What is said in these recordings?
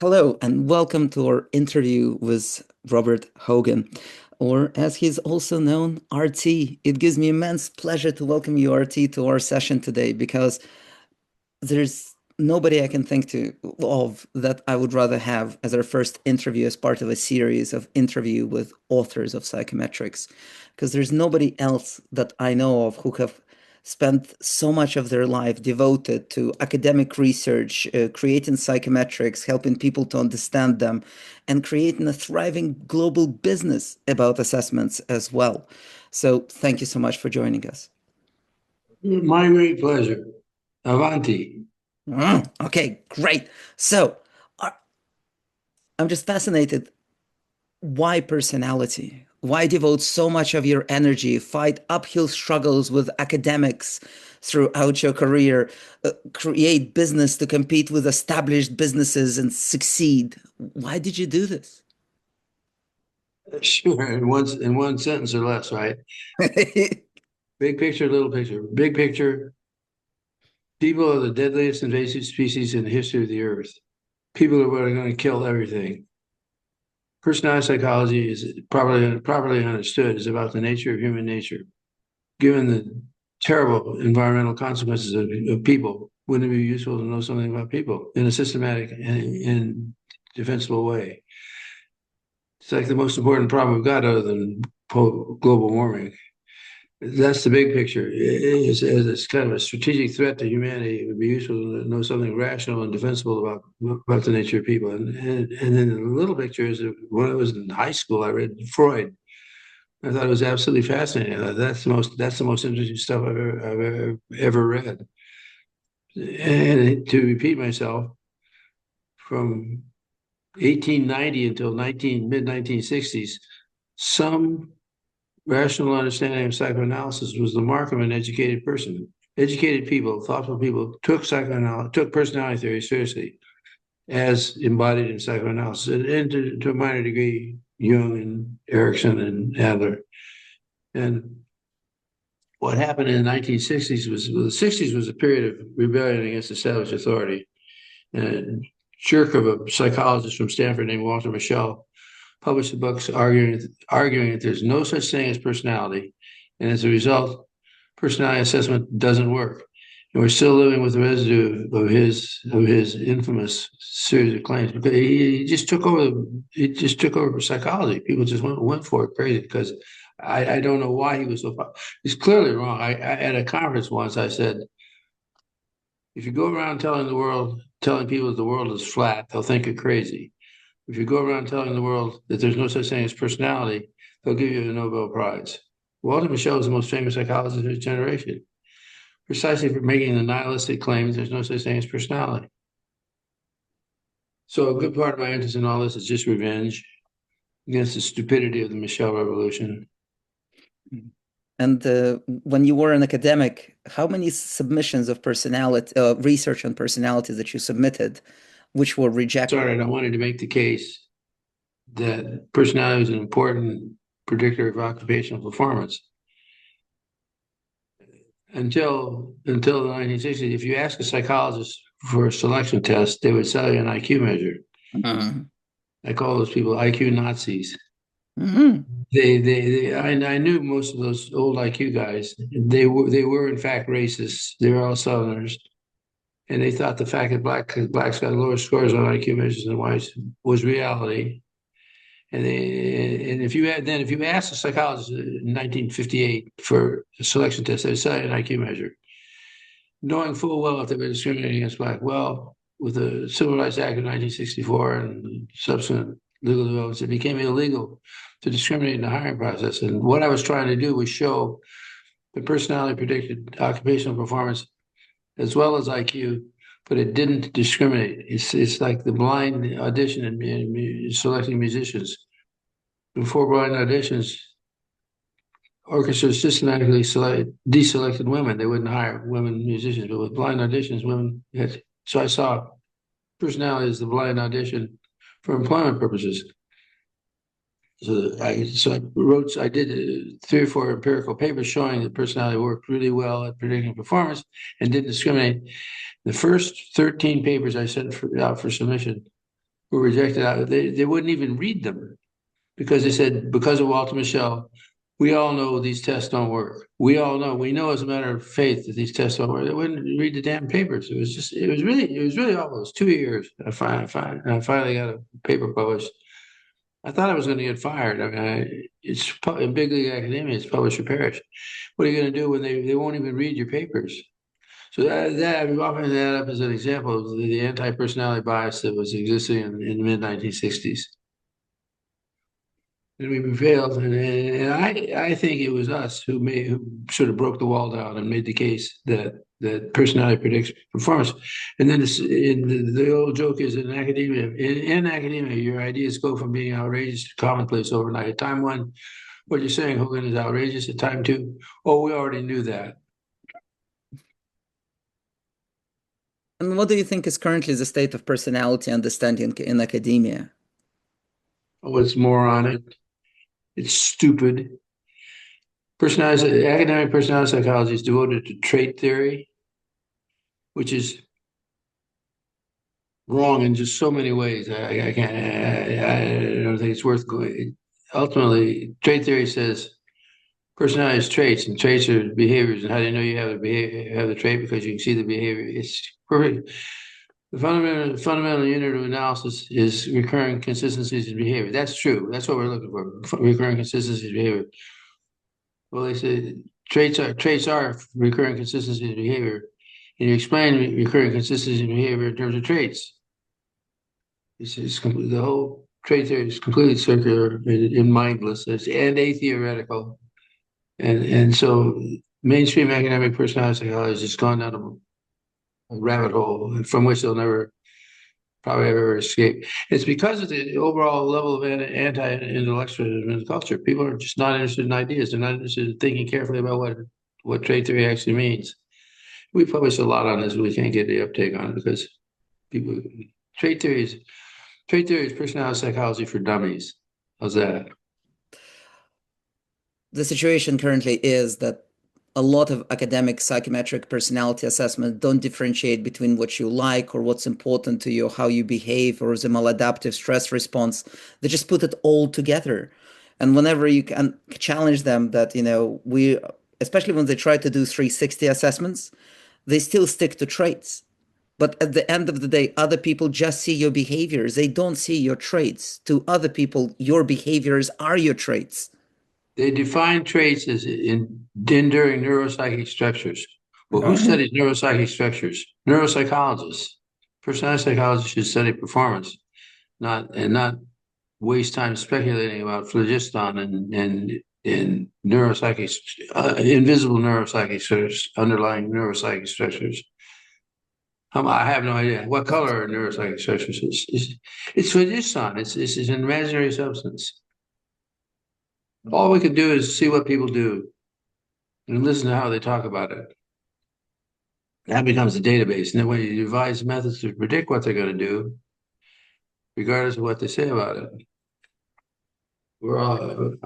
Hello, and welcome to our interview with Robert Hogan, or as he's also known, RT. It gives me immense pleasure to welcome you, RT, to our session today because there's nobody I can think of that I would rather have as our first interview as part of a series of interview with authors of psychometrics, because there's nobody else that I know of who have spent so much of their life devoted to academic research, creating psychometrics, helping people to understand them, and creating a thriving global business about assessments as well. So thank you so much for joining us. My great pleasure. Avanti. Okay, great. So uh, I'm just fascinated. Why personality? Why devote so much of your energy, fight uphill struggles with academics throughout your career, create business to compete with established businesses and succeed? Why did you do this? Sure, in one sentence or less, right? Big picture, little picture. Big picture, people are the deadliest invasive species in the history of the earth. People are what are going to kill everything. Personality psychology is properly understood is about the nature of human nature. Given the terrible environmental consequences of people, wouldn't it be useful to know something about people in a systematic and defensible way? It's like the most important problem we've got other than global warming. That's the big picture. It's kind of a strategic threat to humanity. It would be useful to know something rational and defensible about the nature of people. And then the little picture is that when I was in high school, I read Freud. I thought it was absolutely fascinating. I thought that's the most interesting stuff I've ever read. And to repeat myself, from 1890 until mid 1960s, some rational understanding of psychoanalysis was the mark of an educated person. Educated people, thoughtful people took personality theory seriously as embodied in psychoanalysis, and to a minor degree, Jung and Erickson and Adler. And what happened in the 1960s the 60s was a period of rebellion against established authority. And a jerk of a psychologist from Stanford named Walter Mischel published the books arguing that there's no such thing as personality, and as a result, personality assessment doesn't work. And we're still living with the residue of his infamous series of claims because he just took over psychology. People just went for it crazy because I don't know why he was so. He's clearly wrong. At a conference once I said, if you go around telling people that the world is flat, they'll think you're crazy. If you go around telling the world that there's no such thing as personality, they'll give you a Nobel Prize. Walter Mischel is the most famous psychologist of his generation, precisely for making the nihilistic claims there's no such thing as personality. So a good part of my interest in all this is just revenge against the stupidity of the Mischel revolution. And when you were an academic, how many submissions of personality, research on personality that you submitted, which were rejected? Started, I wanted to make the case that personality is an important predictor of occupational performance. Until the 1960s, if you ask a psychologist for a selection test, they would sell you an IQ measure. Mhm. I call those people IQ Nazis. Mhm. I knew most of those old IQ guys. They were in fact racist. They were all Southerners, and they thought the fact that blacks got lower scores on IQ measures than whites was reality. And if you asked a psychologist in 1958 for a selection test, they'd say an IQ measure, knowing full well if they were discriminating against black. Well, with the Civil Rights Act of 1964 and subsequent legal developments, it became illegal to discriminate in the hiring process. And what I was trying to do was show that personality predicted occupational performance as well as IQ, but it didn't discriminate. It's like the blind audition in selecting musicians. Before blind auditions, orchestras systematically deselected women. They wouldn't hire women musicians, but with blind auditions, women had. So I saw personality as the blind audition for employment purposes. I did 3 or 4 empirical papers showing that personality worked really well at predicting performance and didn't discriminate. The first 13 papers I sent out for submission were rejected out. They wouldn't even read them because they said, because of Walter Mischel, we all know these tests don't work. We all know, we know as a matter of faith that these tests don't work. They wouldn't read the damn papers. It was really awful. It was 2 years. I finally got a paper published. I thought I was going to get fired. I mean, it's in big league academia, it's publish or perish. What are you going to do when they won't even read your papers? So I'm offering that up as an example of the anti-personality bias that was existing in the mid 1960s. And we prevailed, and I think it was us who sort of broke the wall down and made the case that personality predicts performance. And then the old joke is in academia, in academia, your ideas go from being outrageous to commonplace overnight. At time one, what you're saying, Hogan, is outrageous. At time two, oh, we already knew that. And what do you think is currently the state of personality understanding in academia? Oh, it's moronic. It's stupid. Academic personality psychology is devoted to trait theory, which is wrong in just so many ways. I can't. I don't think it's worth going. Ultimately, trait theory says personality is traits, and traits are behaviors. And how do you know you have the behavior, have the trait? Because you can see the behavior. It's perfect. The fundamental unit of analysis is recurring consistencies in behavior. That's true. That's what we're looking for. Recurring consistencies in behavior. Well, they say traits are recurring consistencies in behavior, and you explain recurring consistencies in behavior in terms of traits. The whole trait theory is completely circular and mindless and atheoretical, and so mainstream academic personality psychology has just gone down a rabbit hole from which they'll never probably ever escape. It's because of the overall level of anti-intellectualism in the culture. People are just not interested in ideas. They're not interested in thinking carefully about what trait theory actually means. We publish a lot on this, but we can't get the uptake on it because people trait theories Trait theory is personality psychology for dummies. How's that? The situation currently is that a lot of academic psychometric personality assessments don't differentiate between what you like or what's important to you, how you behave, or the maladaptive stress response. They just put it all together. And whenever you can challenge them that, especially when they try to do 360 assessments, they still stick to traits. But at the end of the day, other people just see your behaviors. They don't see your traits. To other people, your behaviors are your traits. They define traits as enduring neuropsychic structures. Well, who studies neuropsychic structures? Neuropsychologists. Personality psychologists should study performance, not waste time speculating about phlogiston and neuropsychic invisible neuropsychic structures, underlying neuropsychic structures. I have no idea what color are neuropsychic structures. It's phlogiston. It's an imaginary substance. All we can do is see what people do and listen to how they talk about it. That becomes a database. And then when you devise methods to predict what they're going to do, regardless of what they say about it, we're all,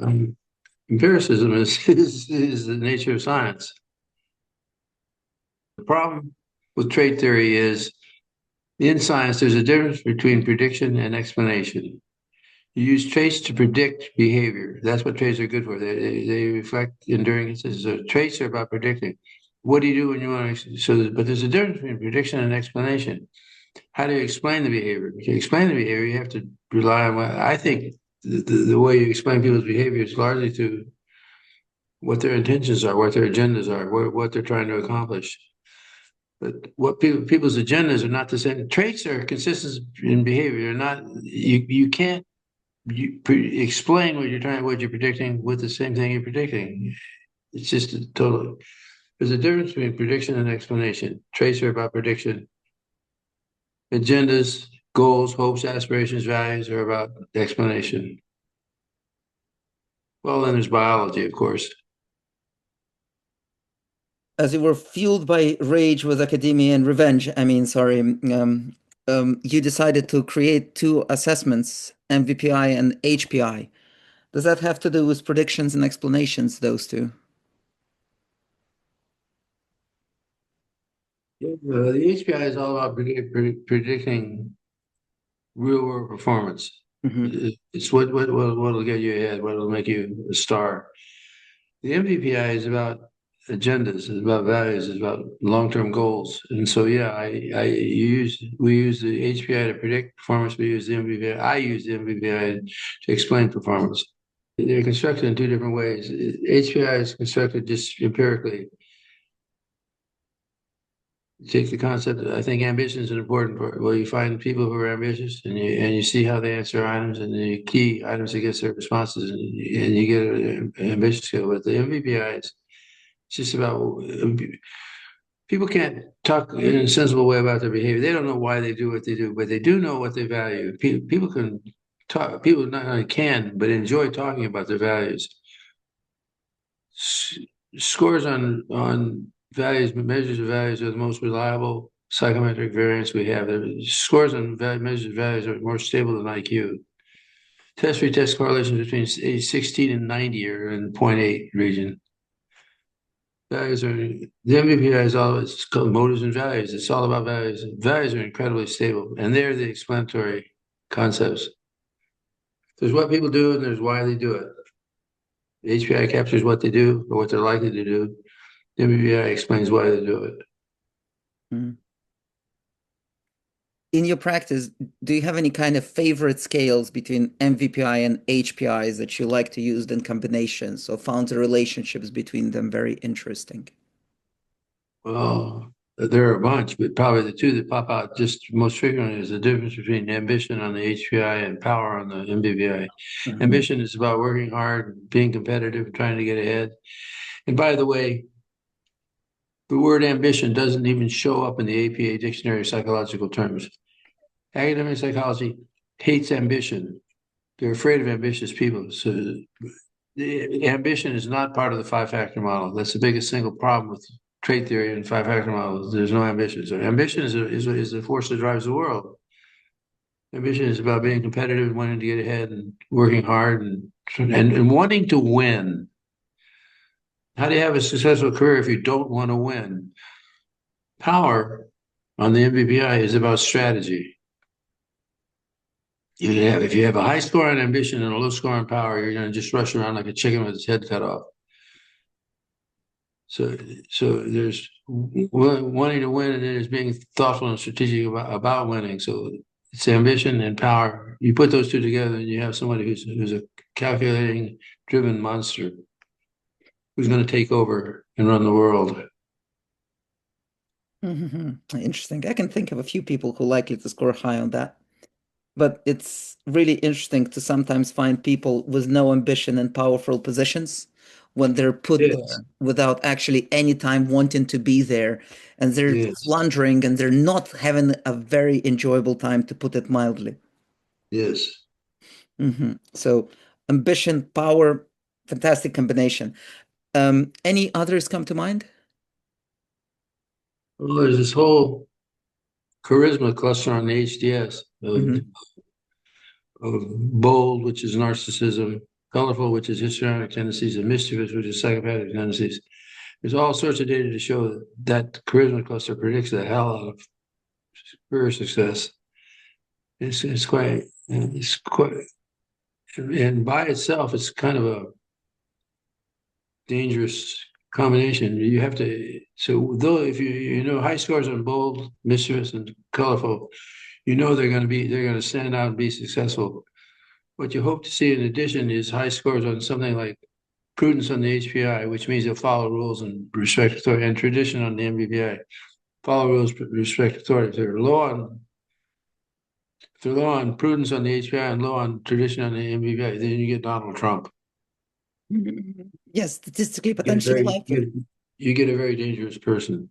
empiricism is the nature of science. The problem with trait theory is in science, there's a difference between prediction and explanation. You use traits to predict behavior. That's what traits are good for. They reflect enduring consistency. So traits are about predicting. What do you do when you want to? But there's a difference between prediction and explanation. How do you explain the behavior? If you explain the behavior, you have to rely on what I think the way you explain people's behavior is largely to what their intentions are, what their agendas are, what they're trying to accomplish. But what people's agendas are not the same. Traits are consistent in behavior. They're not. You can't explain what you're predicting with the same thing you're predicting. It's just a total. There's a difference between prediction and explanation. Traits are about prediction. Agendas, goals, hopes, aspirations, values are about explanation. Well, then there's biology, of course. As you were fueled by rage with academia and revenge, you decided to create two assessments, MVPI and HPI. Does that have to do with predictions and explanations, those two? The HPI is all about predicting real world performance. Hmm. It's what'll get you ahead, what'll make you a star. The MVPI is about agendas, it's about values, it's about long term goals. And so yeah, we use the HPI to predict performance, we use the MVPI. I use the MVPI to explain performance. They're constructed in two different ways. HPI is constructed just empirically. You take the concept. I think ambition is an important part. Well, you find people who are ambitious, and you see how they answer items, and the key items against their responses, and you get an ambitious skill. But the MVPI is just about people can't talk in a sensible way about their behavior. They don't know why they do what they do, but they do know what they value. People can talk. People not only can, but enjoy talking about their values. Scores on values, measures of values are the most reliable psychometric variance we have. The scores on measures of values are more stable than IQ. Test retest correlations between age 16 and 90 are in the 0.8 region. Values are the MVPI is all it's called motives and values. It's all about values. Values are incredibly stable, and they're the explanatory concepts. There's what people do, and there's why they do it. The HPI captures what they do or what they're likely to do. The MVPI explains why they do it. Hmm. In your practice, do you have any kind of favorite scales between MVPI and HPIs that you like to use in combinations or found the relationships between them very interesting? Well, there are a bunch, but probably the two that pop out just most frequently is the difference between ambition on the HPI and power on the MVPI. Mhm. Ambition is about working hard, being competitive, trying to get ahead. And by the way, the word ambition doesn't even show up in the APA Dictionary of Psychological Terms. Academic psychology hates ambition. They're afraid of ambitious people. So the ambition is not part of the five-factor model. That's the biggest single problem with trait theory and five-factor models. There's no ambition. So ambition is the force that drives the world. Ambition is about being competitive and wanting to get ahead and working hard and wanting to win. How do you have a successful career if you don't want to win? Power on the MVPI is about strategy. If you have a high score on ambition and a low score on power, you're going to just rush around like a chicken with its head cut off. So, so there's wanting to win, and then there's being thoughtful and strategic about winning. So it's ambition and power. You put those two together, and you have somebody who's a calculating, driven monster who's going to take over and run the world. Mhm. Interesting. I can think of a few people who likely to score high on that. But it's really interesting to sometimes find people with no ambition in powerful positions when they're put Yes, there without actually any time wanting to be there. And they're yes, floundering and they're not having a very enjoyable time, to put it mildly. yes. So, ambition, power, fantastic combination. Any others come to mind? Well, there's this whole charisma cluster on the HDS Hmm. of bold, which is narcissism, colorful, which is histrionic tendencies, and mischievous, which is psychopathic tendencies. There's all sorts of data to show that charisma cluster predicts the hell out of career success. It's quite, and by itself, it's kind of a dangerous combination. You have to, so though if you know high scores on bold, mischievous, and colorful, you know they're going to stand out and be successful. What you hope to see in addition is high scores on something like prudence on the HPI, which means they'll follow rules and respect authority, and tradition on the MVPI. Follow rules, respect authority. If they're low on prudence on the HPI and low on tradition on the MVPI, then you get Donald Trump. Yes, statistically You get a potentially very likely. you get a very dangerous person.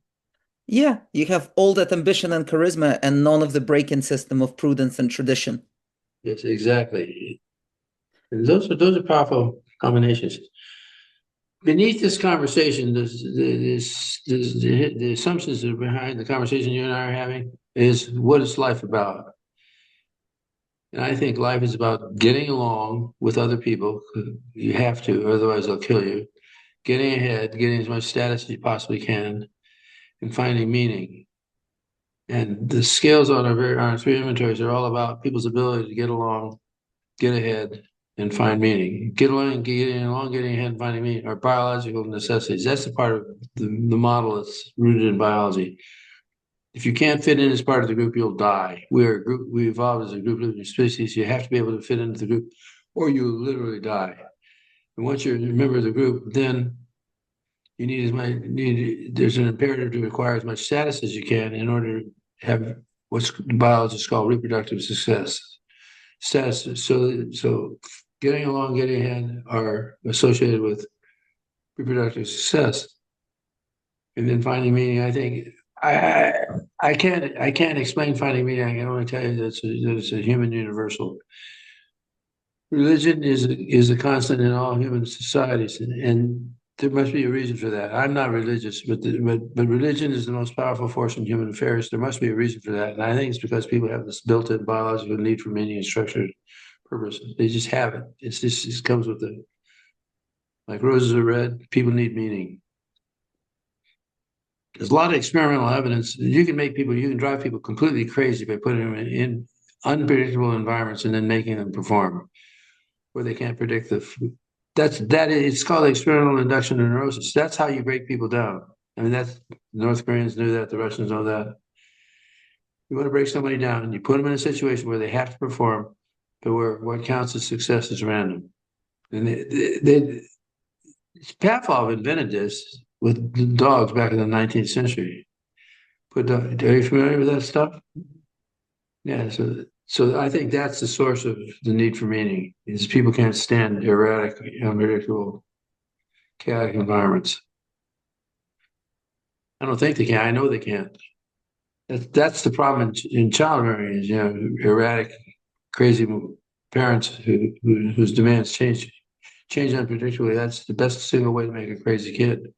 Yeah, you have all that ambition and charisma and none of the break-in system of prudence and tradition. Yes, exactly. And those are powerful combinations. Beneath this conversation, the assumptions that are behind the conversation you and I are having is what is life about? And I think life is about getting along with other people. You have to, otherwise they'll kill you. Getting ahead, getting as much status as you possibly can, and finding meaning. And the scales on our three inventories are all about people's ability to get along, get ahead, and find meaning. Getting along, getting ahead, and finding meaning are biological necessities. That's the part of the model that's rooted in biology. If you can't fit in as part of the group, you'll die. We're a group. We evolved as a group living species. You have to be able to fit into the group, or you literally die. And once you're a member of the group, then you need as much. There's an imperative to acquire as much status as you can in order to have what's biologists call reproductive success. Status. So getting along, getting ahead are associated with reproductive success, and then finding meaning. I think I I can't explain finding meaning. I can only tell you that it's a human universal. Religion is a constant in all human societies, and there must be a reason for that. I'm not religious, but religion is the most powerful force in human affairs. There must be a reason for that, and I think it's because people have this built-in biological need for meaning and structure, purpose. They just have it. It comes with it. Like roses are red, people need meaning. There's a lot of experimental evidence. You can drive people completely crazy by putting them in unpredictable environments and then making them perform where they can't predict the. It's called experimental induction to neurosis. That's how you break people down. I mean, that's the North Koreans knew that, the Russians know that. You want to break somebody down, and you put them in a situation where they have to perform, but where what counts as success is random. And Pavlov invented this with dogs back in the 19th century. Are you familiar with that stuff? Yeah, so I think that's the source of the need for meaning is people can't stand erratic, unpredictable, chaotic environments. I don't think they can. I know they can't. That's the problem in child rearing is erratic, crazy parents whose demands change unpredictably. That's the best single way to make a crazy kid.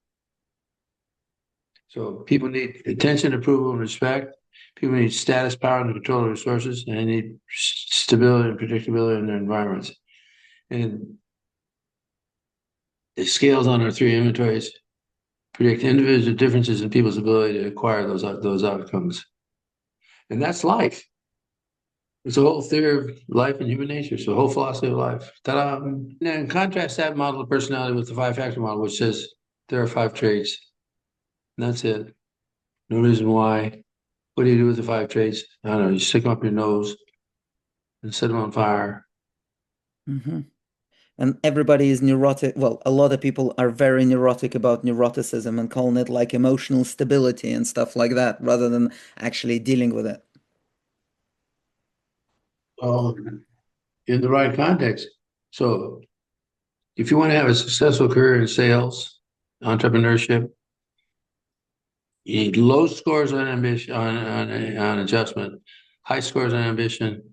So people need attention, approval, and respect. People need status, power, and control of resources, and they need stability and predictability in their environments. And the scales on our three inventories predict individual differences in people's ability to acquire those outcomes. And that's life. It's a whole theory of life and human nature. It's a whole philosophy of life. Ta-da! And contrast that model of personality with the five-factor model, which says there are five traits. And that's it. No reason why. What do you do with the five traits? I don't know. You stick them up your nose and set them on fire. Hmm. And everybody is neurotic. Well, a lot of people are very neurotic about neuroticism and calling it like emotional stability and stuff like that, rather than actually dealing with it. In the right context. So if you want to have a successful career in sales, entrepreneurship, you need low scores on ambition, on adjustment, high scores on ambition,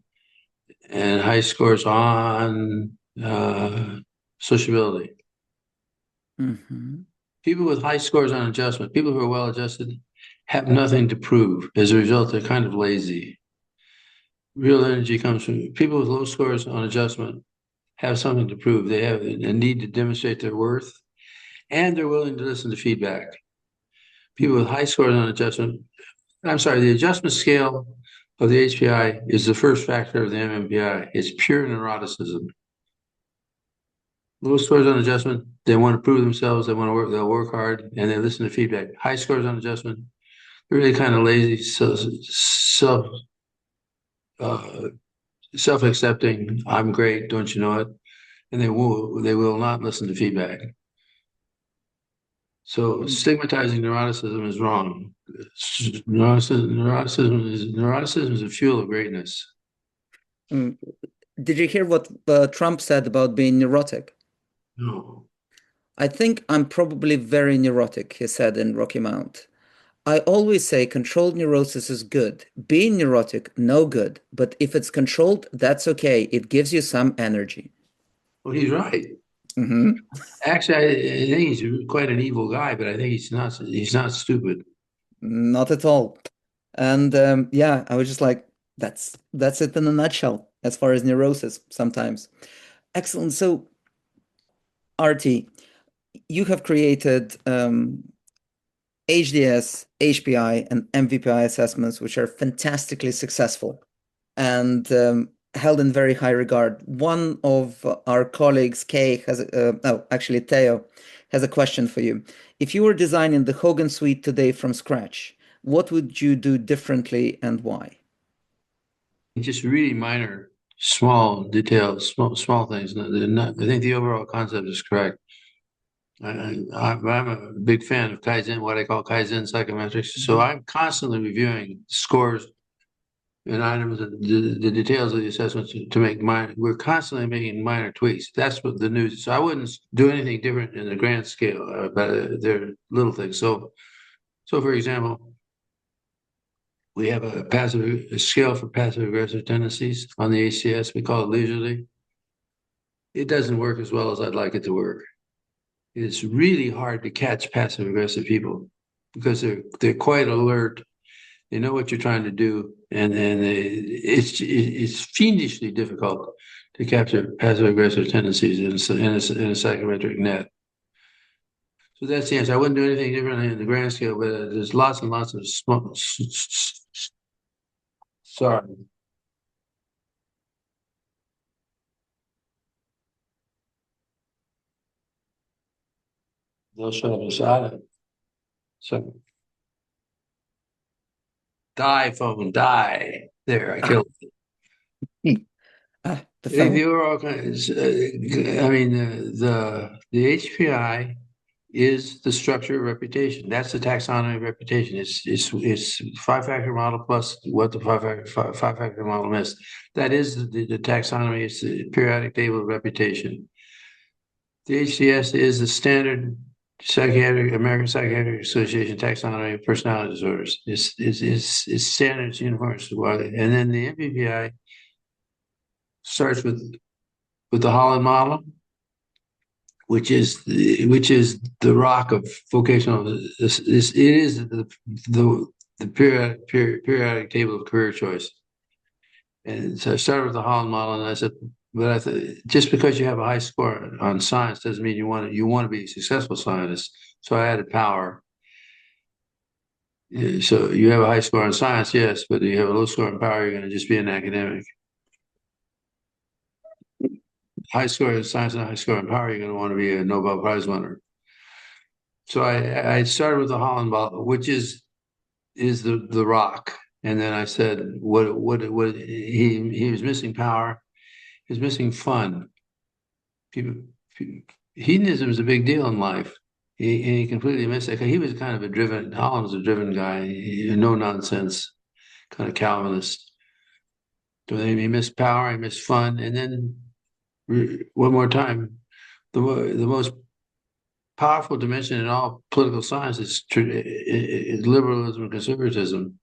and high scores on sociability. Hmm. People with high scores on adjustment, people who are well adjusted, have nothing to prove. As a result, they're kind of lazy. Real energy comes from people with low scores on adjustment have something to prove. They have a need to demonstrate their worth, and they're willing to listen to feedback. People with high scores on adjustment, I'm sorry, the adjustment scale of the HPI is the first factor of the MVPI. It's pure neuroticism. Low scores on adjustment, they want to prove themselves, they want to work, they'll work hard, and they listen to feedback. High scores on adjustment, they're really kind of lazy, uh, self-accepting. I'm great, don't you know it? And they will not listen to feedback. So stigmatizing neuroticism is wrong. Neuroticism is a fuel of greatness. Mm. Did you hear what Trump said about being neurotic? No. I think I'm probably very neurotic, he said in Rocky Mount. I always say controlled neurosis is good. Being neurotic, no good. But if it's controlled, that's okay. It gives you some energy. Well, he's right. Hmm. Actually, I think he's quite an evil guy, but I think he's not. He's not stupid. Not at all. And yeah, I was just like, that's it in a nutshell as far as neurosis sometimes. Excellent. So, RT, you have created HDS, HPI, and MVPI assessments, which are fantastically successful and held in very high regard. One of our colleagues, Kay, actually Theo, has a question for you. If you were designing the Hogan suite today from scratch, what would you do differently and why? Just really minor, small details, small things. I think the overall concept is correct. I'm a big fan of Kaizen, what I call Kaizen psychometrics. So I'm constantly reviewing scores and items and the details of the assessments to make minor. We're constantly making minor tweaks. That's what the news. So I wouldn't do anything different in the grand scale, but they're little things. So for example, we have a scale for passive aggressive tendencies on the ACS. We call it leisurely. It doesn't work as well as I'd like it to work. It's really hard to catch passive aggressive people because they're quite alert. They know what you're trying to do, and it's fiendishly difficult to capture passive aggressive tendencies in a psychometric net. So that's the answer. I wouldn't do anything differently in the grand scale, but there's lots and lots of small. Sorry, they'll shut up inside. So die phone, die. There, I Ah, killed it. the I think phone. the overall, I mean, the HPI is the structure of reputation. That's the taxonomy of reputation. It's five-factor model plus what the five factor model missed. That is the taxonomy. It's the periodic table of reputation. The HCS is the standard American Psychiatric Association taxonomy of personality disorders. It's standard, it's uniform, it's widely. And then the MVPI starts with the Holland model, which is the rock of vocational. It is the periodic table of career choice. And so I started with the Holland model, and I said, but I thought just because you have a high score on science doesn't mean you want to be a successful scientist. So I added power. Yeah, so you have a high score on science, yes, but you have a low score on power, you're going to just be an academic. High score in science and a high score in power, you're going to want to be a Nobel Prize winner. So I started with the Holland model, which is the rock. And then I said, what he was missing power, he was missing fun. People, hedonism is a big deal in life. He completely missed it. He was kind of Holland was a driven guy, no nonsense, kind of Calvinist. So he missed power, he missed fun. And then one more time, the most powerful dimension in all political science is liberalism and conservatism.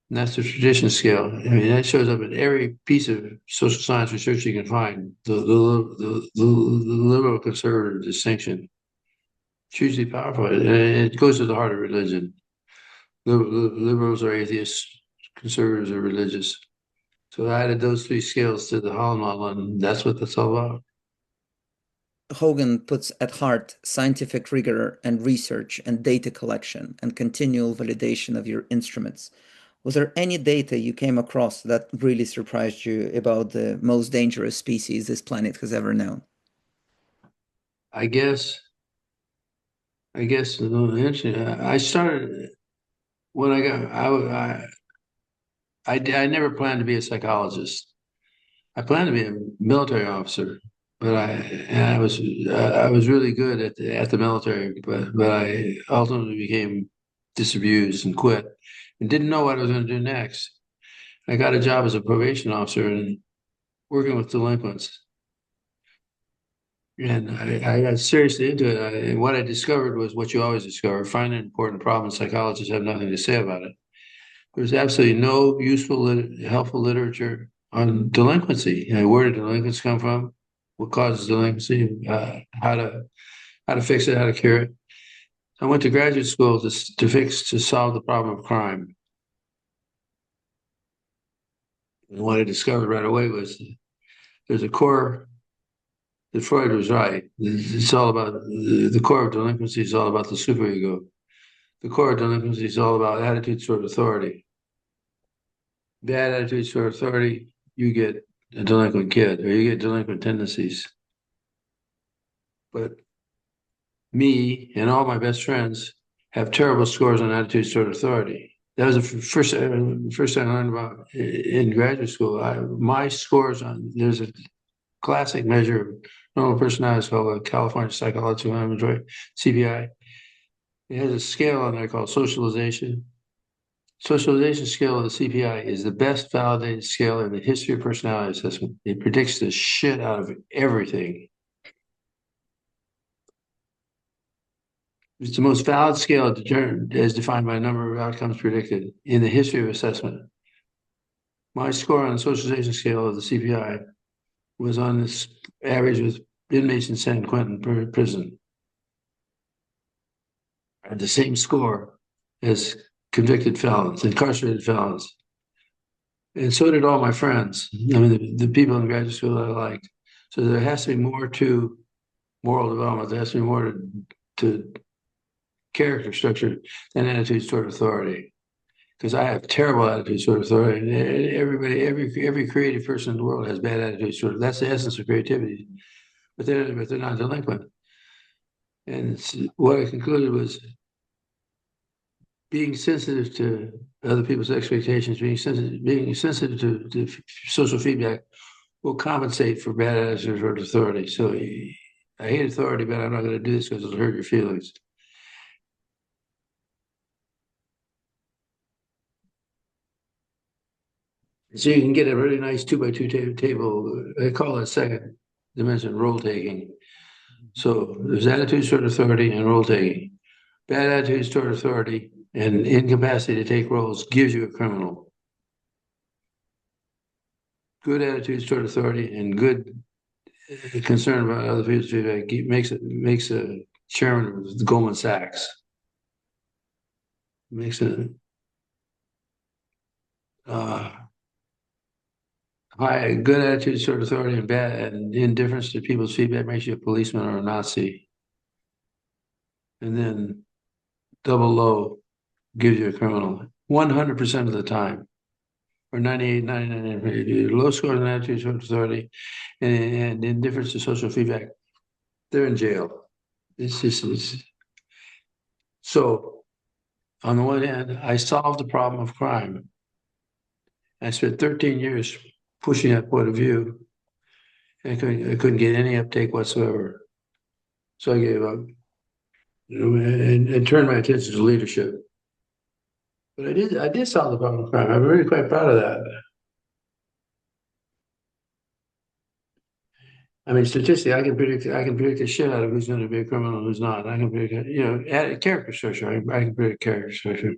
And that's the tradition scale. I mean, that shows up in every piece of social science research you can find. The liberal conservative distinction. It's hugely powerful. And it goes to the heart of religion. Liberals are atheists, conservatives are religious. So I added those three scales to the Holland model, and that's what that's all about. Hogan puts at heart scientific rigor and research and data collection and continual validation of your instruments. Was there any data you came across that really surprised you about the most dangerous species this planet has ever known? I guess, interesting. I started when I got, I never planned to be a psychologist. I planned to be a military officer, but I was really good at the military, but I ultimately became disabused and quit and didn't know what I was going to do next. I got a job as a probation officer and working with delinquents. And I got seriously into it. And what I discovered was what you always discover: find an important problem, psychologists have nothing to say about it. There's absolutely no helpful literature on delinquency. Where did delinquents come from? What causes delinquency? How to fix it? How to cure it? I went to graduate school to solve the problem of crime. And what I discovered right away was there's a core. That Freud was right. It's all about the core of delinquency is all about the superego. The core of delinquency is all about attitudes toward authority. Bad attitudes toward authority, you get a delinquent kid or you get delinquent tendencies. But me and all my best friends have terrible scores on attitudes toward authority. That was the first thing I learned about in graduate school. My scores on there's a classic measure of normal personality called the California Psychological Inventory (CPI). It has a scale on there called socialization. Socialization scale of the CPI is the best validated scale in the history of personality assessment. It predicts the shit out of everything. It's the most valid scale as defined by a number of outcomes predicted in the history of assessment. My score on the socialization scale of the CPI was on this average with inmates in San Quentin prison. I had the same score as convicted felons, incarcerated felons. And so did all my friends. I mean, the people in graduate school that I liked. So there has to be more to moral development. There has to be more to character structure than attitudes toward authority. Because I have terrible attitudes toward authority. And every creative person in the world has bad attitudes toward. That's the essence of creativity. But they're not delinquent. And what I concluded was being sensitive to other people's expectations, being sensitive to social feedback will compensate for bad attitudes toward authority. So I hate authority, but I'm not going to do this because it'll hurt your feelings. So you can get a really nice 2x2 table. I call it second dimension role taking. So there's attitudes toward authority and role taking. Bad attitudes toward authority and incapacity to take roles gives you a criminal. Good attitudes toward authority and good concern about other people's feedback makes a chairman of Goldman Sachs. Makes a high good attitudes toward authority and bad and indifference to people's feedback makes you a policeman or a Nazi. And then double low gives you a criminal 100% of the time, or 98, 99. Low scores on attitudes toward authority and indifference to social feedback, they're in jail. So on the one hand, I solved the problem of crime. I spent 13 years pushing that point of view. I couldn't get any uptake whatsoever. So I gave up, and turned my attention to leadership. But I did solve the problem of crime. I'm really quite proud of that. I mean, statistically, I can predict the shit out of who's going to be a criminal and who's not. I can predict, character structure. I can predict character structure.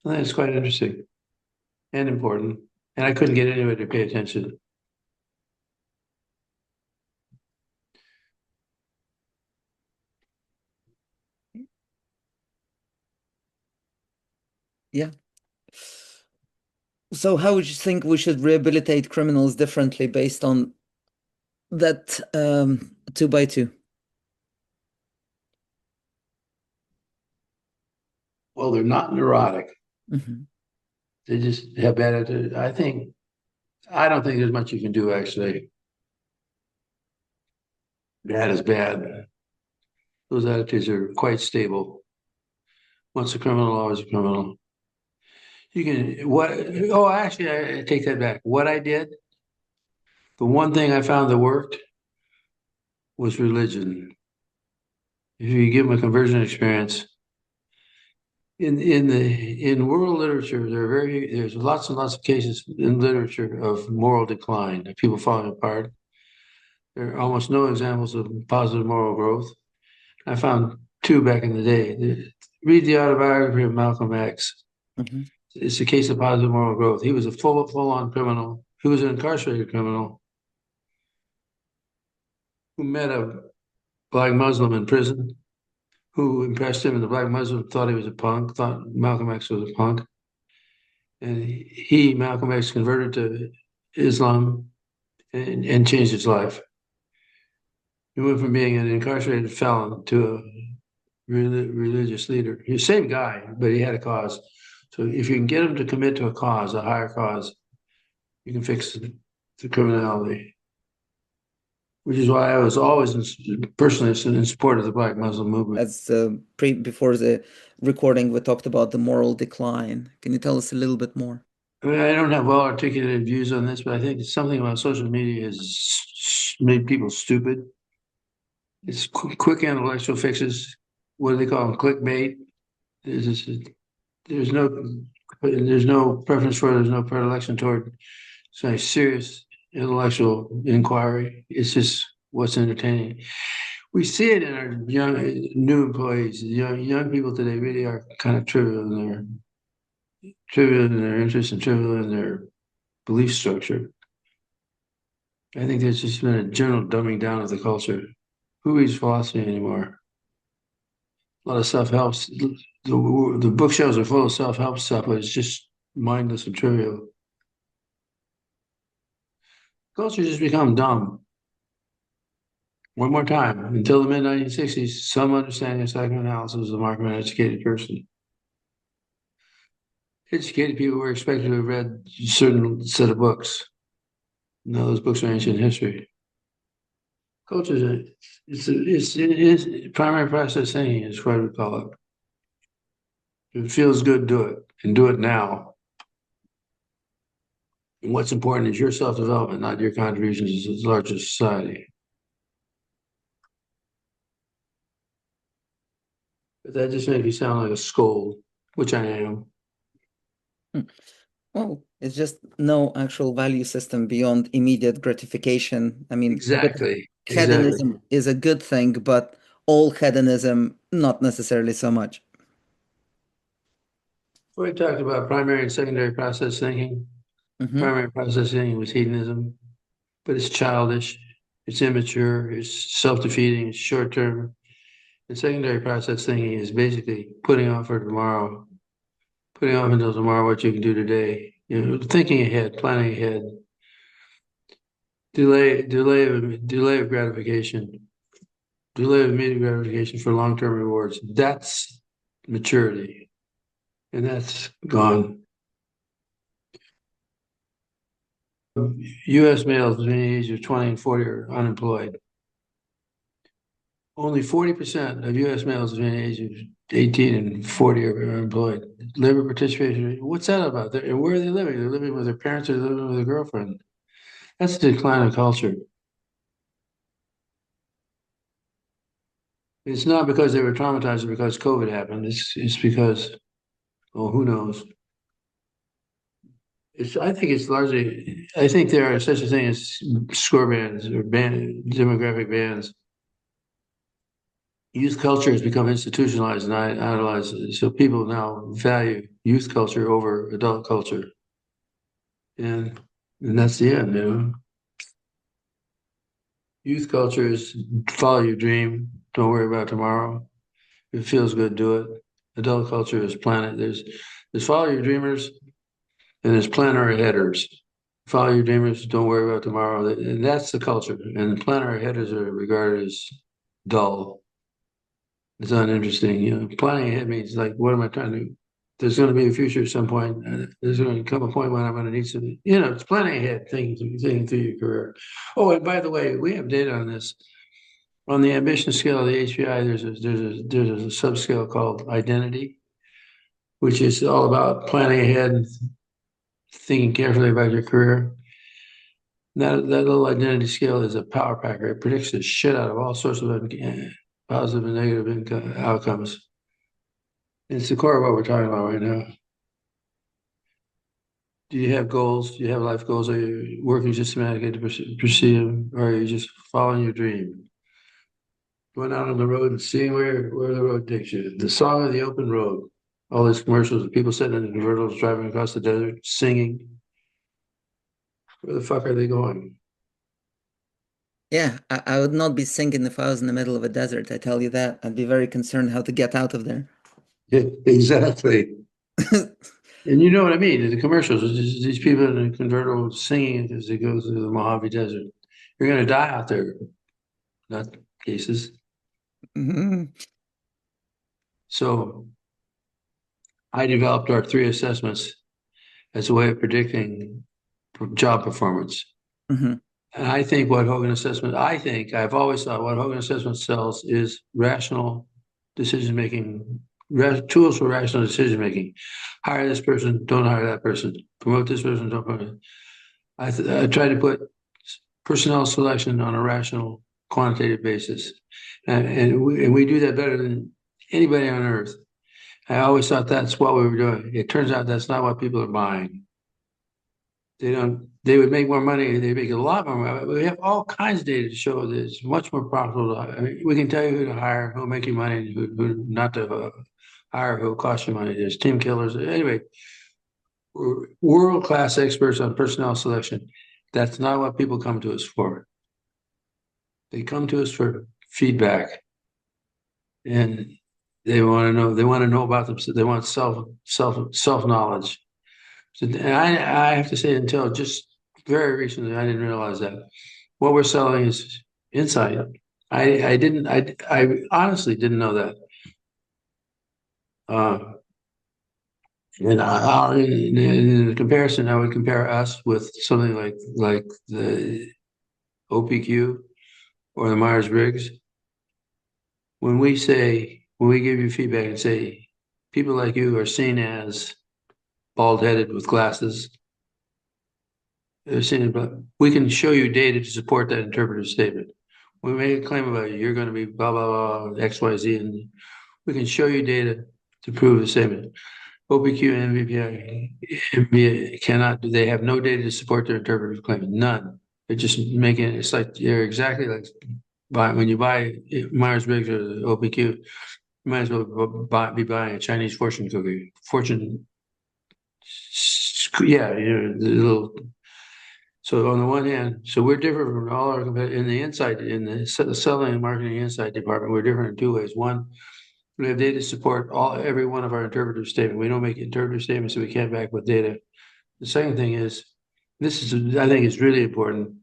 I think it's quite interesting and important. And I couldn't get anybody to pay attention. Yeah. So how would you think we should rehabilitate criminals differently based on that 2x2? Well, they're not neurotic. Mm-hmm. They just have bad attitude. I don't think there's much you can do, actually. Bad is bad. Those attitudes are quite stable. Once a criminal, always a criminal. Actually, I take that back. What I did, the one thing I found that worked was religion. If you give them a conversion experience, in world literature, there's lots and lots of cases in literature of moral decline, of people falling apart. There are almost no examples of positive moral growth. I found two back in the day. Read the autobiography of Malcolm X. Mm-hmm. It's a case of positive moral growth. He was a full-on criminal. He was an incarcerated criminal who met a black Muslim in prison who impressed him, and the black Muslim thought he was a punk, thought Malcolm X was a punk. And Malcolm X, converted to Islam and changed his life. He went from being an incarcerated felon to a religious leader. He's the same guy, but he had a cause. So if you can get him to commit to a cause, a higher cause, you can fix the criminality. Which is why I was always personally in support of the Black Muslim movement. As pre before the recording, we talked about the moral decline. Can you tell us a little bit more? I mean, I don't have well articulated views on this, but I think something about social media has made people stupid. It's quick intellectual fixes. What do they call them? Clickbait. There's just, there's no preference for. There's no predilection toward some serious intellectual inquiry. It's just what's entertaining. We see it in our young new employees. Young people today really are kind of trivial in their interests and trivial in their belief structure. I think there's just been a general dumbing down of the culture. Who reads philosophy anymore? A lot of self-help. The bookshelves are full of self-help stuff, but it's just mindless and trivial. Culture just become dumb. One more time. Until the mid-1960s, some understanding of psychoanalysis was the mark of an educated person. Educated people were expected to have read a certain set of books. No, those books are ancient history. Culture is primary process thinking is what we call it. If it feels good, do it, and do it now. And what's important is your self-development, not your contributions to the larger society. But that just made me sound like a scold, which I am. Hmm. Well, it's just no actual value system beyond immediate gratification. I mean, a bit of Exactly. hedonism is a good thing, but all hedonism, not necessarily so much. We talked about primary and secondary process thinking. Hmm. Primary process thinking was hedonism, but it's childish, it's immature, it's self-defeating, it's short-term. And secondary process thinking is basically putting off for tomorrow, putting off until tomorrow what you can do today. Thinking ahead, planning ahead, delay of gratification, delay of immediate gratification for long-term rewards. That's maturity, and that's gone. U.S. males between the age of 20 and 40 are unemployed. Only 40% of U.S. males between the age of 18 and 40 are employed. Labor participation rate, what's that about? And where are they living? They're living with their parents or they're living with a girlfriend. That's the decline of culture. It's not because they were traumatized or because COVID happened. It's because, oh, who knows? I think it's largely, I think there are such a thing as score bands or demographic bands. Youth culture has become institutionalized and idolized. So people now value youth culture over adult culture. And that's the end, Youth culture is follow your dream, don't worry about tomorrow. If it feels good, do it. Adult culture is planet. There's follow your dreamers and there's planner headers. Follow your dreamers, don't worry about tomorrow. And that's the culture. And the planner headers are regarded as dull. It's uninteresting. Planning ahead means like, what am I trying to? There's going to be a future at some point. There's going to come a point when I'm going to need some. It's planning ahead, thinking through your career. Oh, and by the way, we have data on this. On the ambition scale of the HPI, there's a subscale called identity, which is all about planning ahead and thinking carefully about your career. That little identity scale is a power packer. It predicts the shit out of all sorts of positive and negative outcomes. It's the core of what we're talking about right now. Do you have goals? Do you have life goals? Are you working systematically to pursue them? Or are you just following your dream? Going out on the road and seeing where the road takes you. The song of the open road. All these commercials of people sitting in the convertibles driving across the desert, singing. Where the fuck are they going? Yeah, I would not be singing if I was in the middle of a desert, I tell you that. I'd be very concerned how to get out of there. Yeah, exactly. And you know what I mean? The commercials, these people in the convertible singing as they go through the Mojave Desert. You're going to die out there, not cases. Mhm. So I developed our three assessments as a way of predicting job performance. Hmm. And I think what Hogan Assessment, I've always thought what Hogan Assessment sells is rational decision making, tools for rational decision making. Hire this person, don't hire that person. Promote this person, don't promote. I try to put personnel selection on a rational, quantitative basis, and we do that better than anybody on earth. I always thought that's what we were doing. It turns out that's not what people are buying. They don't. They would make more money. They make a lot more money. We have all kinds of data to show that it's much more profitable. I mean, we can tell you who to hire, who'll make you money, who not to hire, who'll cost you money. There's team killers. Anyway, we're world-class experts on personnel selection. That's not what people come to us for. They come to us for feedback, and they want to know. They want to know about themselves. They want self knowledge. So, and I have to say, until just very recently, I didn't realize that what we're selling is insight. I honestly didn't know that. Uh, in the comparison, I would compare us with something like the OPQ or the Myers-Briggs. When we give you feedback and say people like you are seen as bald-headed with glasses, we can show you data to support that interpretive statement. When we make a claim about you, you're going to be blah, blah, blah, X, Y, Z, and we can show you data to prove the statement. OPQ and MVPI cannot do, they have no data to support their interpretive claim. None. They're just making it, it's like you're exactly like when you buy Myers-Briggs or the OPQ, you might as well be buying a Chinese fortune cookie. Yeah, the little. So on the one hand, so we're different from all our competitors in the inside, in the selling and marketing inside department. We're different in two ways. One, we have data to support every one of our interpretive statements. We don't make interpretive statements, so we can't back with data. The second thing is, I think is really important.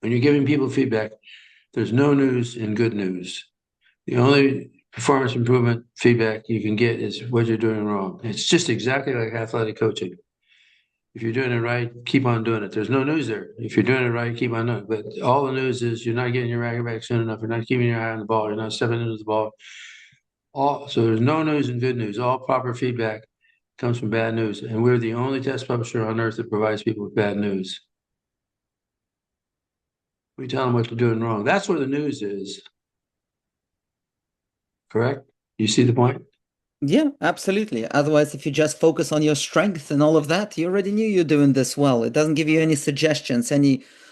When you're giving people feedback, there's no news in good news. The only performance improvement feedback you can get is what you're doing wrong. It's just exactly like athletic coaching. If you're doing it right, keep on doing it. There's no news there. If you're doing it right, keep on doing it. But all the news is you're not getting your racket back soon enough. You're not keeping your eye on the ball. You're not stepping into the ball. So there's no news and good news. All proper feedback comes from bad news. And we're the only test publisher on earth that provides people with bad news. We tell them what they're doing wrong. That's where the news is. Correct? You see the point? Yeah, absolutely. Otherwise, if you just focus on your strength and all of that, you already knew you're doing this well. It doesn't give you any suggestions,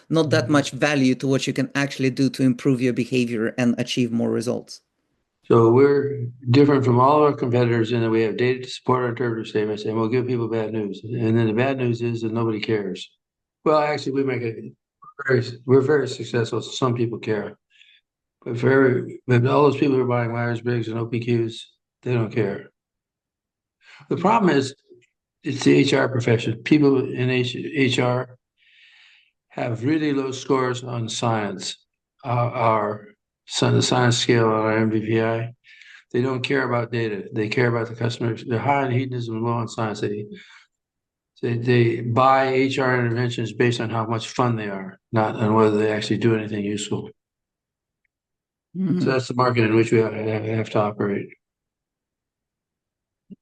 not that much value to what you can actually do to improve your behavior and achieve more results. So we're different from all our competitors in that we have data to support our interpretive statements, and we'll give people bad news. And then the bad news is that nobody cares. Well, actually, we're very successful. So some people care, but all those people who are buying Myers-Briggs and OPQs, they don't care. The problem is it's the HR profession. People in HR have really low scores on science. The science scale on our MVPI. They don't care about data. They care about the customers. They're high on hedonism and low on science. They buy HR interventions based on how much fun they are, not on whether they actually do anything useful. So Mhm. that's the market in which we have to operate.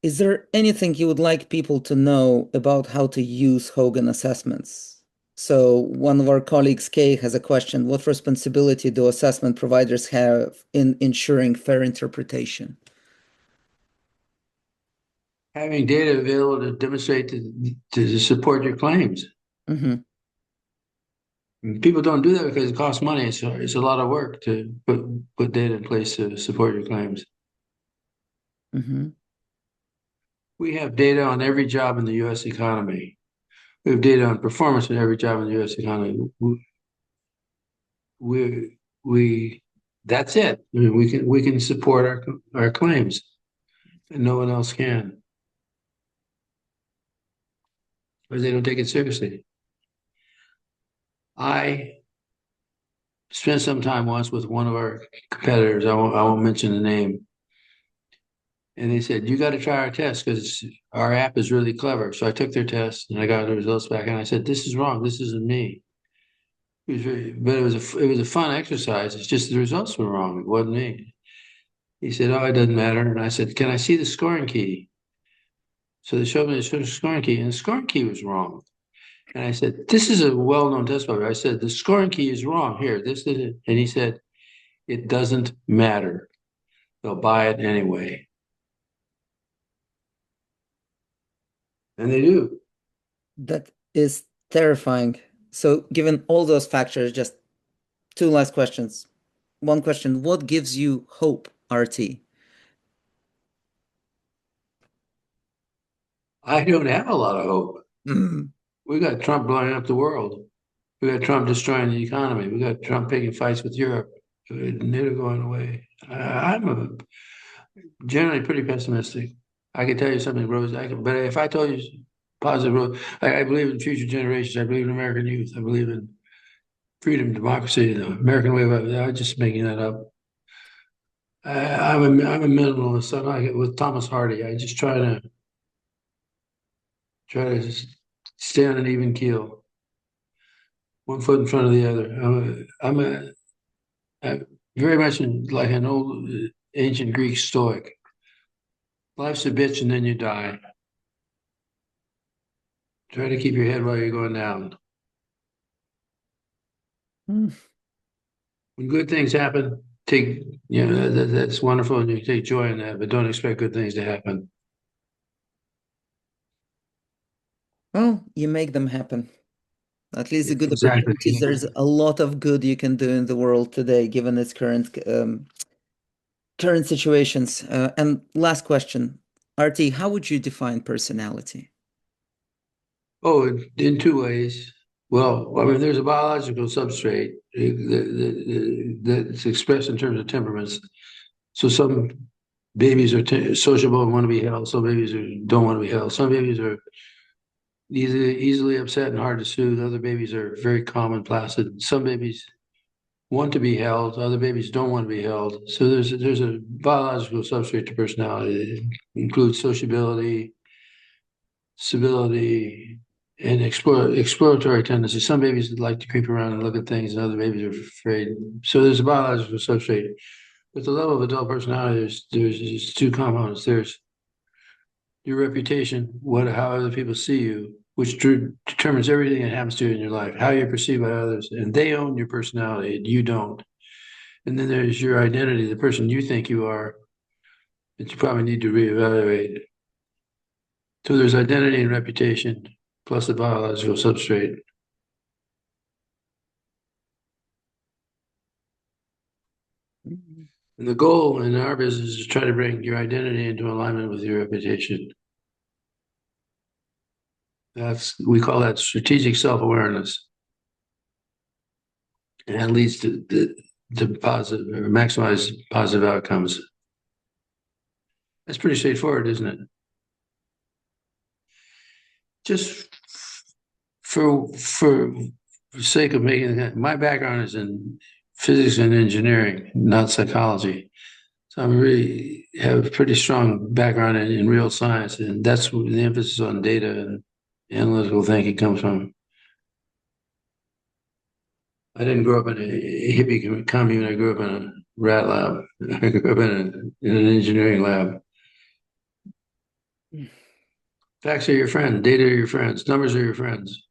Is there anything you would like people to know about how to use Hogan assessments? So one of our colleagues, Kay, has a question. What responsibility do assessment providers have in ensuring fair interpretation? Having data available to demonstrate to support your claims. Hmm. People don't do that because it costs money. It's a lot of work to put data in place to support your claims. Hmm. We have data on every job in the U.S. economy. We have data on performance in every job in the U.S. economy. We that's it. I mean, we can support our claims, and no one else can, or they don't take it seriously. I spent some time once with one of our competitors. I won't mention the name. And they said, you got to try our test because our app is really clever. So I took their test and I got the results back and I said, this is wrong. This isn't me. But it was a fun exercise. It's just the results were wrong. It wasn't me. He said, oh, it doesn't matter. And I said, can I see the scoring key? So they showed me the scoring key and the scoring key was wrong. And I said, this is a well-known test paper. I said, the scoring key is wrong here. This is it. And he said, it doesn't matter. They'll buy it anyway. And they do. That is terrifying. So, given all those factors, just two last questions. One question, what gives you hope, RT? I don't have a lot of hope. Mm. We got Trump blowing up the world. We got Trump destroying the economy. We got Trump picking fights with Europe. NATO going away. I'm generally pretty pessimistic. I can tell you something, Rose. But if I told you positive, I believe in future generations. I believe in American youth. I believe in freedom, democracy, the American way of life. I'm just making that up. I'm a minimalist. I'm like with Thomas Hardy. I just try to just stay on an even keel, one foot in front of the other. I'm very much like an old ancient Greek Stoic. Life's a bitch, and then you die. Try to keep your head while you're going down. Mm. When good things happen, that's wonderful, and you take joy in that. But don't expect good things to happen. Well, you make them happen. At least the good Exactly. opportunities. There's a lot of good you can do in the world today, given its current situations. And last question, RT, how would you define personality? Oh, in two ways. Well, I mean, there's a biological substrate that's expressed in terms of temperaments. So some babies are sociable and want to be held. Some babies don't want to be held. Some babies are easily upset and hard to soothe. Other babies are very calm and placid. Some babies want to be held. Other babies don't want to be held. So there's a biological substrate to personality. It includes sociability, civility, and exploratory tendencies. Some babies like to creep around and look at things, and other babies are afraid. So there's a biological substrate. But the level of adult personality, there's two components. There's your reputation, how other people see you, which determines everything that happens to you in your life, how you're perceived by others, and they own your personality, and you don't. And then there's your identity, the person you think you are, that you probably need to reevaluate. So there's identity and reputation, plus the biological substrate. Mhm. And the goal in our business is to try to bring your identity into alignment with your reputation. We call that strategic self-awareness. And that leads to positive or maximize positive outcomes. That's pretty straightforward, isn't it? Just for sake of making it, my background is in physics and engineering, not psychology. So I really have a pretty strong background in real science, and that's where the emphasis on data and analytical thinking comes from. I didn't grow up in a hippie commune. I grew up in a rat lab. I grew up in an engineering lab. Facts are your friend. Data are your friends. Numbers are your friends.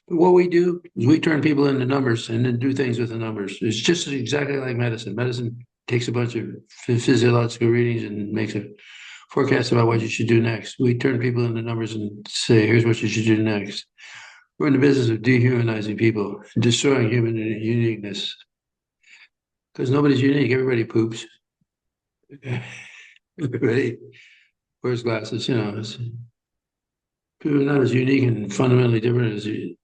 What we do is we turn people into numbers and then do things with the numbers. It's just exactly like medicine. Medicine takes a bunch of physiological readings and makes a forecast about what you should do next. We turn people into numbers and say, here's what you should do next. We're in the business of dehumanizing people, destroying human uniqueness. Because nobody's unique. Everybody poops. Everybody wears glasses. People are not as unique and fundamentally different as you.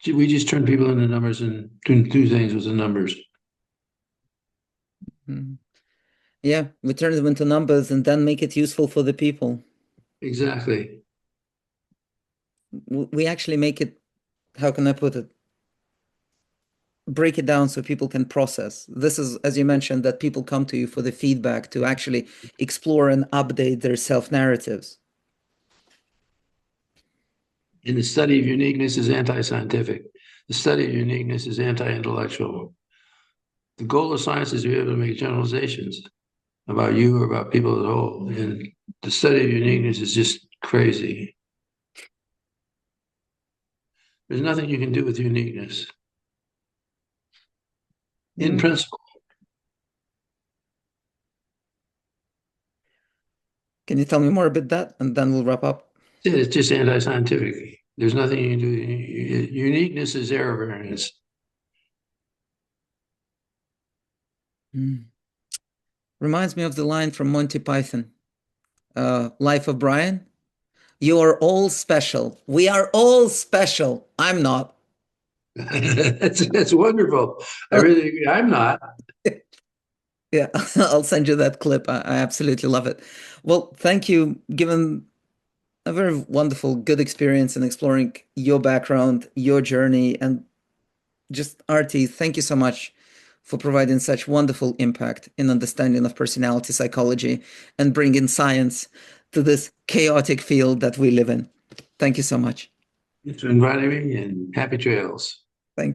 We just turn people into numbers and do things with the numbers. Mhm. Yeah, we turn them into numbers and then make it useful for the people. Exactly. We actually make it, how can I put it? break it down so people can process. This is, as you mentioned, that people come to you for the feedback to actually explore and update their self-narratives. And the study of uniqueness is anti-scientific. The study of uniqueness is anti-intellectual. The goal of science is to be able to make generalizations about you or about people as a whole. And the study of uniqueness is just crazy. There's nothing you can do with uniqueness in principle. Can you tell me more about that? And then we'll wrap up. It's just anti-scientific. There's nothing you can do. Uniqueness is error variance. Reminds me of the line from Monty Python, Life of Brian. You are all special. We are all special. I'm not. That's wonderful. I really agree. I'm not. Yeah, I'll send you that clip. I absolutely love it. Well, thank you. Given a very wonderful, good experience in exploring your background, your journey, and just RT, thank you so much for providing such wonderful impact in understanding of personality psychology and bringing science to this chaotic field that we live in. Thank you so much. Thanks for inviting me and happy trails.